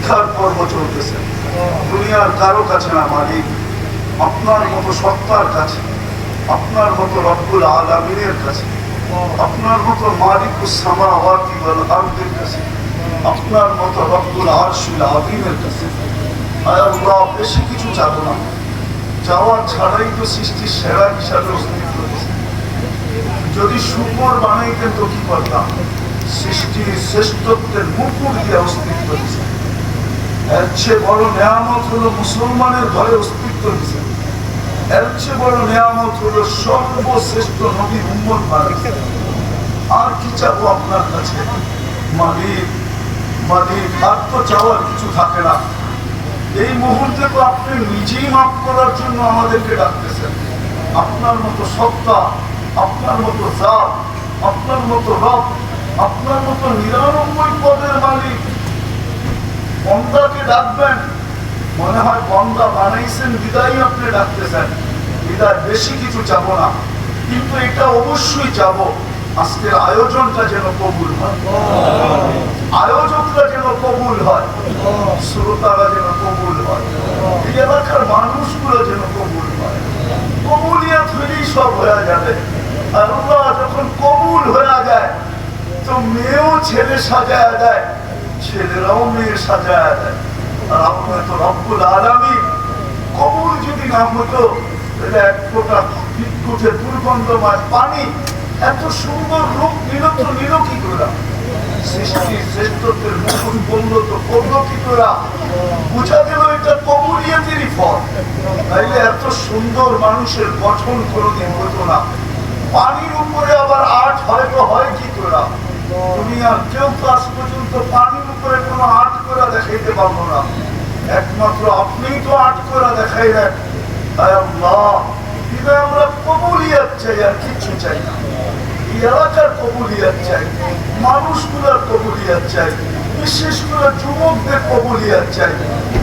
পরীক্ষার পর্ব চলতেছে। দুনিয়ার কারো কাছে না মালিক, আপনার মতো সত্তার কাছে, আপনার মতো রব্বুল আলামিনের কাছে, আপনার মতো মালিকুস সামাওয়াতি ওয়াল আরদের কাছে, আপনার মতো রব্বুল আরশিল আযীমের কাছে। আয় আল্লাহ, বেশি কিছু চাবো না, চাওয়া ছাড়াই তো সৃষ্টির সেরা হিসাবে অস্তিত্ব দিয়েছে। যদি শুকর বানাইতেন তো কি করতাম? সৃষ্টির শ্রেষ্ঠত্বের মুকুট দিয়ে অস্তিত্ব দিয়েছে। এর চেয়ে বড় নেয়ামত হলো মুসলমানের ঘরে অস্তিত্ব দিয়েছে। এর চেয়ে বড় নেয়ামত হলো সর্বশ্রেষ্ঠ নবীর উম্মত বানাইছে। আর কি চাবো আপনার কাছে মালিক? মালিক, আর তো চাওয়ার কিছু থাকে না। এই মুহূর্তে তো আপনি নিজেই মাফ করার জন্য আমাদেরকে ডাকতেছেন। আপনার মতো সত্তা, আপনার মতো জাত, আপনার মতো রব, আপনার মতো 99 পদের মালিক বন্দাকে ডাকবেন। মনে হয় বন্দা বানাইছেন বিদায় আপনি ডাকতেছেন। বিদায় বেশি কিছু চাবো না, কিন্তু এটা অবশ্যই চাবো আজকের আয়োজনটা যেন কবুল হয়, আয়োজকরা যেন কবুল হয়, শ্রোতারা যেন কবুল হয়, এই এলাকার মানুষগুলো যেন কবুল হয়। কবুলিয়াত হলেই সব হয়ে যাবে। আর আল্লাহ যখন কবুল হয়ে যায় তো মেয়েও ছেলে সাজায় দেয়, ছেলেরাও মেয়ে সাজায় দেয়। আর আপনার তো রব্বুল আলামিন, কবুল যদি না হতো তাহলে এক ফোঁটা বিদ্যুতে দুর্গন্ধময় পানি এত সুন্দর রূপ নিল তো নিল কি করে? সৃষ্টির শ্রেষ্ঠত্বের মুকুট বললো তো করলো কি করে? বুঝা গেল এটা কবুলিয়াতেরই ফল। তাইলে এত সুন্দর মানুষের গঠন কোনোদিন হতো না। পানির উপরে আবার আর্ট হয়তো হয় কি করে? দুনিয়ার কেউ তো আজ পর্যন্ত পানির উপরে কোনো আর্ট করে দেখাইতে পারবো না। একমাত্র আপনিই তো আর্ট করে দেখাইলেন। তাই আল্লাহ, আমরা কবুলিয়াত চাই, আর কিছু চাই না। এই এলাকার কবুলিয়াত চাই, মানুষগুলোর কবুলিয়াত চাই, বিশেষ করে যুবকদের কবুলিয়াত চাই,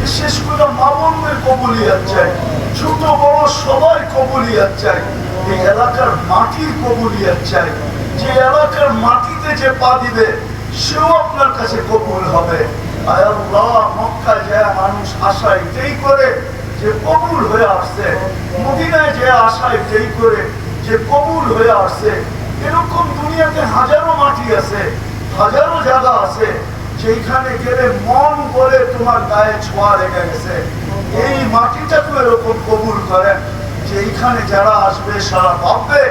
বিশেষ করে মা-বোনদের কবুলিয়াত চাই, ছোট বড় সবাই কবুলিয়াত চাই। এই এলাকার মাটির কবুলিয়াত চাই। যে এলাকার মাটিতে যে পা দিবে সেও আপনার কাছে কবুল হবে। আয় আল্লাহ, মক্কায় যায় মানুষ আশা এটাই করে যে কবুল হয়ে আসছে, মদিনায় যে আশা এটাই করে যে কবুল হয়ে আসছে। এরকম দুনিয়াতে হাজারো মাটি আছে, হাজারো জায়গা আছে যেখানে গেলে মন করে তোমার গায়ে ছোঁয়া লেগে গেছে। এই মাটিটাকে এরকম কবুল করেন যে এইখানে যারা আসবে সারা ভাববে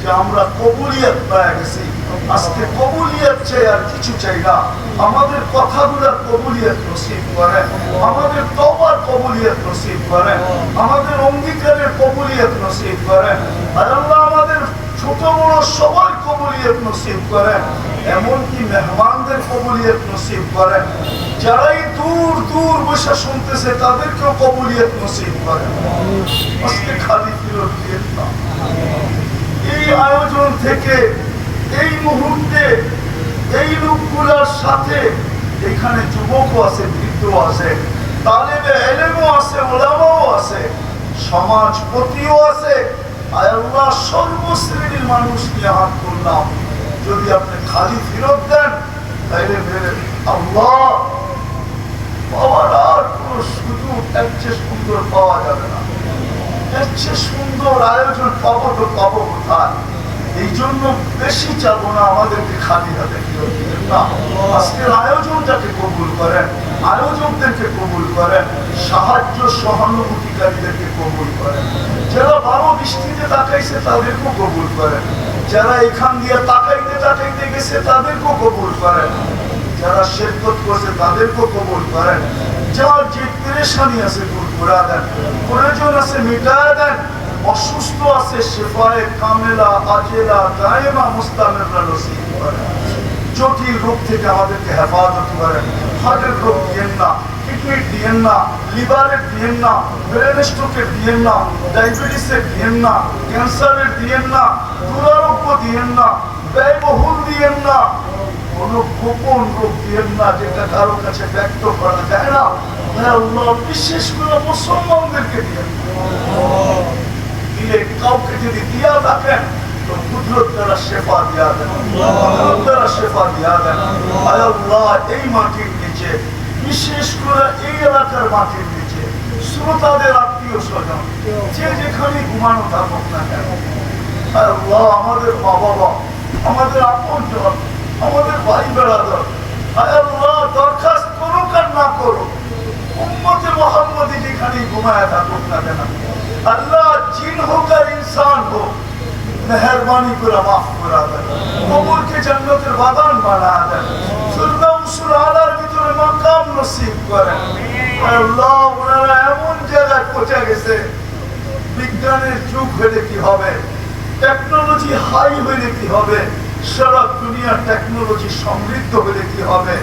যে আমরা কবুলিয়াত পেয়ে গেছি। আজকে কবুলিয়াত চাই, আর কিছু চাই না। আমাদের কথাগুলোর কবুলিয়াত নসিব করেন, আমাদের তওবার কবুলিয়াত নসিব করেন, আমাদের অঙ্গীকারের কবুলিয়াত নসিব করেন। আর আল্লাহ আমাদের ছোট বড় সবাই কবুলিয়াত নসিব করেন, এমনকি মেহমানদের কবুলিয়াত নসিব করেন। যারাই দূর দূর বসে শুনতেছে তাদেরকেও কবুলিয়াত নসিব করেন। আজকে খালি ফিরত দিয়ে না। এই আয়োজন থেকে এই মুহূর্তে এই লোকগুলোর সাথে এখানে যুবকও আছে, বৃদ্ধ আছে, তালেবে ইলমও আছে, উলামাও আছে, সমাজপতিও আছে। আয় আল্লাহ, সর্বশ্রেণীর মানুষ নিয়ে হাত তুললাম। যদি আপনি খালি ফিরত দেন তাইলে আল্লাহ পাওয়ার আর কোন সুযোগ এর চেয়ে সুন্দর পাওয়া যাবে না। এর চেয়ে সুন্দর আয়োজন পাবো তো পাবো কোথায়? এই জন্য বেশি চাবো না আমাদেরকে খালি হাতে ফিরত দিবেন না। আজকের আয়োজনটাকে কবুল করেন, আয়োজকদেরকে কবুল করেন, সাহায্য সহানুভূতিকারীদেরকে কবুল করেন। যারা বারো দৃষ্টিতে তাকাইছে তাদেরকেও কবুল করেন, যারা এখান দিয়ে তাকাইতে তাকাইতে গেছে তাদেরকেও কবুল করেন, যারা শিরকত করছে তাদেরকেও কবুল করেন। যার যে পেরেশানি আছে দূর করে দেন, প্রয়োজন আছে মিটায় দেন, অসুস্থ আছে শেফায়ে কামেলা আজেলা দায়েমা মুস্তামিররা নসিব করেন। জটিল রোগ থেকে আমাদেরকে হেফাজত করেন। হার্টের রোগ দিয়েন না, কিডনির দিয়েন না, লিভারের দিয়েন না, ব্রেন স্ট্রোকের দিয়েন না, ডায়াবেটিসের দিয়েন না, ক্যান্সারের দিয়েন না, দুরারোগ্য দিয়েন না, ব্যয়বহুল দিয়েন না, কোনো গোপন রোগ দিয়েন না যেটা কারো কাছে ব্যক্ত করা যায় না। আল্লাহ, বিশেষ করে মুসলমানদেরকে দিয়েন। দিলে কাউকে যদি দিয়া থাকেন তো কুদরত দ্বারা শেফা দিয়া দেন, কুদরত দ্বারা শেফা দিয়া দেন। আয় আল্লাহ, এই মাটির নিচে বিশেষ করে এই এলাকার মাটির নিচে শ্রোতাদের আত্মীয় স্বজন যে যেখানে ঘুমানো থাকুক না কেন, আল্লাহ আমাদের মা বাবা, আমাদের আপনজন, আমাদের ভাই বেড়াদর, আল্লাহ দরখাস্ত করুক আর না করুক, উম্মতে মুহাম্মদী যেখানে ঘুমায় থাকুক না কেন, আল্লাহ জিন হোক আর ইনসান হোক, মেহরবানি করে মাফ করা দেন, কবরকে জান্নাতের বাগান বানা দেন, ফিরদাউসুল আলার ভিতরে মাকাম নসিব করেন। আল্লাহ ওনারা এমন জায়গায় পৌঁছে গেছে, বিজ্ঞানের যুগ হলে কি হবে, টেকনোলজি হাই হলে কি হবে, সারা দুনিয়ার টেকনোলজি সমৃদ্ধ হলে কি হবে,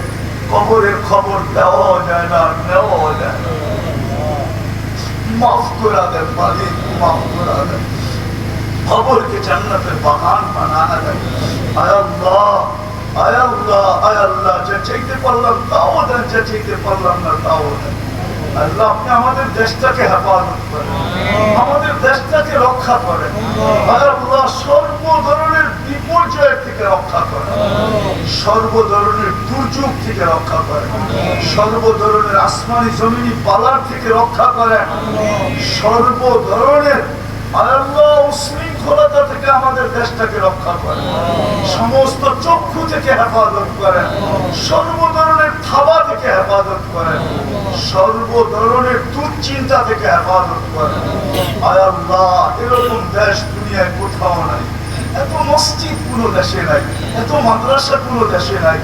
কবরের খবর দেওয়া যায় না, নেওয়া যায় না। মাফ করা দেন মালিক, মাফ করা দেন, খবরকে জান্নাতের বাগান বানা দেন। আয় আল্লাহ, আয় আল্লাহ, আয় আল্লাহ, যা চাইতে পারলাম তাও দেন, যা চাইতে পারলাম না তাও দেন। আল্লাহ আপনি আমাদের দেশটাকে হেফাজত করেন, আমাদের দেশটাকে রক্ষা করেন। আয় আল্লাহ সর্ব ধরনের বিপর্যয় থেকে রক্ষা করেন, সর্ব ধরনের দুর্যোগ থেকে রক্ষা করেন, সর্ব ধরনের আসমানি জমিনি পালার থেকে রক্ষা করেন, সর্ব ধরনের আল্লাহ উশৃঙ্খলতা থেকে আমাদের দেশটাকে রক্ষা করেন, সমস্ত চক্ষু থেকে হেফাজত করেন, সর্ব ধরনের থাবা থেকে হেফাজত করেন, সর্ব ধরনের দুশ্চিন্তা থেকে হেফাজত করেন। আয় আল্লাহ এরকম দেশ দুনিয়ায় কোথাও নাই, এত মসজিদ কোনো দেশে নাই, এত মাদ্রাসা কোনো দেশে নাই,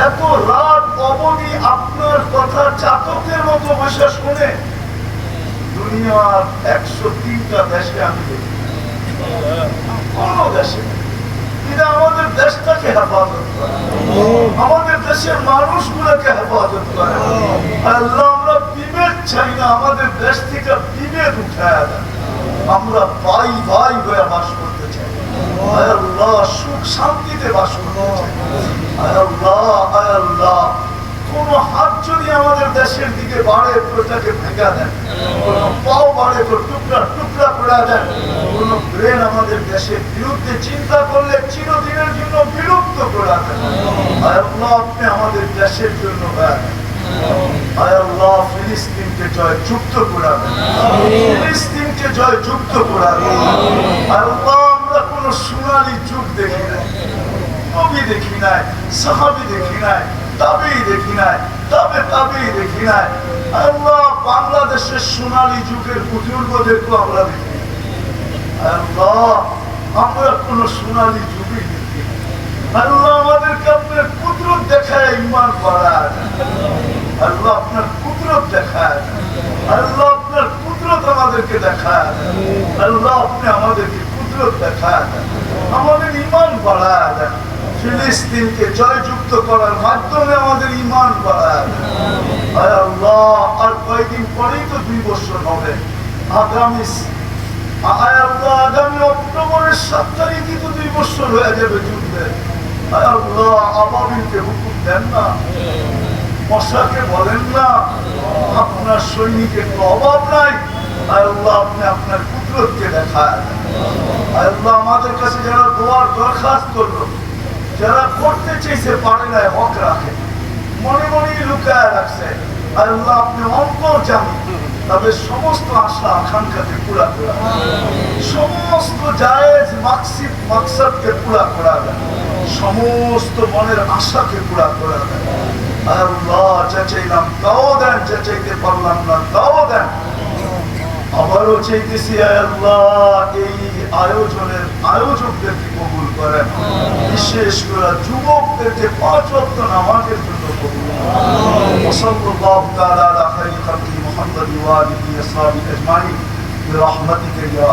এত রাত অবধি আপনার কথা চাতকের মতো বসে শুনে দুনিয়ার 103টা দেশে আমি দেখি, কোন দেশে। এটা আমাদের দেশটাকে হেফাজত করে, আমাদের দেশের মানুষগুলোকে হেফাজত করে। আল্লাহ আমরা বিভেদ চাই না, আমাদের দেশ থেকে বিভেদ উঠায় দেন, আমরা ভাই ভাই হয়ে বাস করতে চাই। আয় আল্লাহ সুখ শান্তিতে বাস করতে চাই। আয় আল্লাহ, আয় আল্লাহ কোন হাত যদি আমাদের দেশের দিকে বাড়ে প্রজাকে ভেঙে দেন, কোন পাও বাড়ে তো টুকরা টুকরা করে দেন, কোন ব্রেন আমাদের দেশের বিরুদ্ধে চিন্তা করলে চিরদিনের জন্য বিলুপ্ত করে দেন। আয় আল্লাহ আপনি আমাদের দেশের জন্য দেন। আয় আল্লাহ ফিলিস্তিনকে জয় যুক্ত করে দেন, ফিলিস্তিনকে জয় যুক্ত করে দেন। আয় আল্লাহ আমরা কোন সোনালী যুগ দেখি নাই, নবী দেখি নাই, সাহাবী দেখি নাই, তাবেই দেখি নাই, তাবেই দেখি নাই। আল্লাহ বাংলাদেশের সোনালী যুগের বুজুর্গদেরকে আমরা দেখি। আল্লাহ আমরা কোন সোনালী যুগই দেখি। আল্লাহ আমাদেরকে আপনার কুদরত দেখায় ঈমান বাড়ায়, আল্লাহ আপনার কুদরত দেখায়, আল্লাহ আপনার কুদরত আমাদেরকে দেখায়, আল্লাহ আপনি আমাদেরকে কুদরত দেখায়, আমাদের ঈমান বাড়ায় দেন। ফিলিস্তিনকে জয়যুক্ত করার মাধ্যমে আমাদের ঈমান বাড়ায়। আয় আল্লাহ আর কয়েকদিন পরেই তো 2 বছর হবে, আগামী অক্টোবরের 7 তারিখই তো 2 বছর হয়ে যাবে যুদ্ধে। আয় আল্লাহ আবাবিলকে হুকুম দেন না, মশাকে বলেন না, আপনার সৈনিকের তো অভাব নাই। আয় আল্লাহ আপনি আপনার কুদরতকে দেখায়। আয় আল্লাহ আমাদের কাছে যারা দোয়ার দরখাস্ত করলো, যারা করতে চেয়েছে পারে না, হক রাখে, মনে মনে লুকায় রাখছে, আল্লাহ আপনি অন্তর জানেন, তাদের সমস্ত আশা আকাঙ্ক্ষাকে পুরা করা, সমস্ত জায়েজ মাকসাদকে পুরা করা দেন, সমস্ত মনের আশাকে পুরা করা দেন। আল্লাহ যা চাইলাম তাও দেন, যা চাইতে পারলাম না তাও দেন। আবারও চাইতেছি আল্লাহ এই আয়োজনের আয়োজকদেরকে কবুল করেন, বিশেষ করে যুবকদেরকে 5 ওয়াক্ত নামাজের জন্য কবুল করেন। সাল্লাল্লাহু তাআলা আলা খায়রি খালকি মুহাম্মাদ ওয়া আলিহি ওয়া সাহবিহি আজমাইন বিরহমাতিকা ইয়া